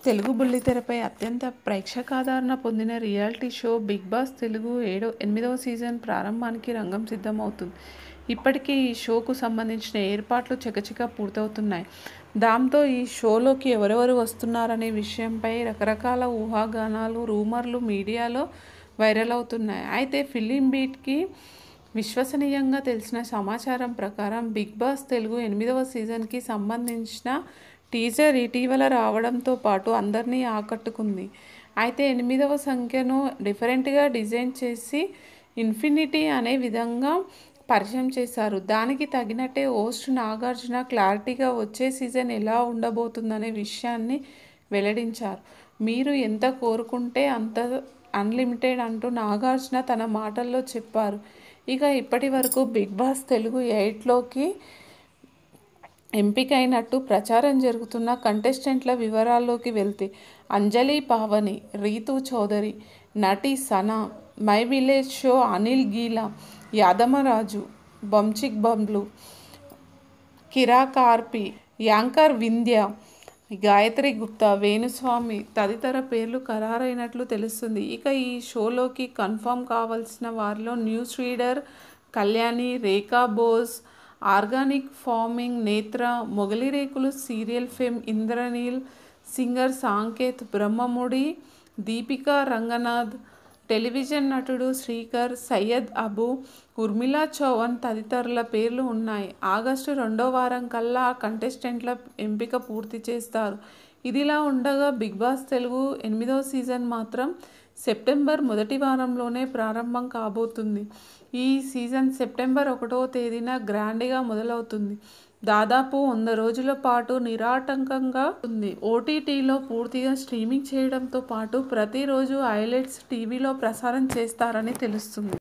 తెలుగు బుల్లితెరపై అత్యంత ప్రేక్షకాదరణ పొందిన reality show Bigg Boss Telugu 8వ సీజన్ ప్రారంభానికి రంగం సిద్ధమవుతుంది. ఇప్పటికే ఈ షోకు సంబంధించిన ఏర్పాట్లు చకచకా పూర్తవుతున్నాయి. దాంతో ఈ షోలోకి ఎవరెవరు వస్తున్నారనే విషయంపై రకరకాల ఊహాగానాలు, రూమర్లు మీడియాలో వైరల్ అవుతున్నాయి. అయితే ఫిలిం బీట్కి విశ్వసనీయంగా తెలిసిన సమాచారం ప్రకారం బిగ్ బాస్ తెలుగు 8వ సీజన్కి సంబంధించిన టీజర్ ఇటీవల రావడంతో పాటు అందరినీ ఆకట్టుకుంది. అయితే 8వ సంఖ్యను డిఫరెంట్గా డిజైన్ చేసి ఇన్ఫినిటీ అనే విధంగా పరిచయం చేశారు. దానికి తగినట్టే హోస్ట్ నాగార్జున క్లారిటీగా వచ్చే సీజన్ ఎలా ఉండబోతుందనే విషయాన్ని వెల్లడించారు. మీరు ఎంత కోరుకుంటే అంత అన్లిమిటెడ్ అంటూ నాగార్జున తన మాటల్లో చెప్పారు. ఇక ఇప్పటి వరకు బిగ్ బాస్ తెలుగు 8లోకి ఎంపికైనట్టు ప్రచారం జరుగుతున్న కంటెస్టెంట్ల వివరాల్లోకి వెళ్తే అంజలి పావని, రీతూ చౌదరి, నటి Sana, my village show Anil Geela, Yadamaraju, బంచిక్ బంబ్లు, కిరా కార్పి, యాంకర్ వింధ్య, గాయత్రి గుప్తా, వేణుస్వామి తదితర పేర్లు ఖరారైనట్లు తెలుస్తుంది. ఇక ఈ షోలోకి కన్ఫర్మ్ కావాల్సిన వారిలో న్యూస్ రీడర్ కళ్యాణి, రేఖా బోస్, ఆర్గానిక్ ఫార్మింగ్ నేత్ర, మొగలి రేకులు serial fame Indraneel, singer Sanket Brahmamudi, Deepika Ranganath, television నటుడు శ్రీకర్, సయ్యద్ అబు, ఉర్మిళా చౌహాన్ తదితరుల పేర్లు ఉన్నాయి. ఆగస్టు 2వ వారం కల్లా ఆ కంటెస్టెంట్ల ఎంపిక పూర్తి చేస్తారు. ఇదిలా ఉండగా బిగ్ బాస్ తెలుగు 8వ సీజన్ మాత్రం సెప్టెంబర్ మొదటి వారంలోనే ప్రారంభం కాబోతుంది. ఈ సీజన్ సెప్టెంబర్ 1వ తేదీన గ్రాండ్గా మొదలవుతుంది. దాదాపు 100 రోజుల పాటు నిరాటంకంగా ఉంటుంది. ఓటీటీలో పూర్తిగా స్ట్రీమింగ్ చేయడంతో పాటు ప్రతిరోజు హైలైట్స్ టీవీలో ప్రసారం చేస్తారని తెలుస్తుంది.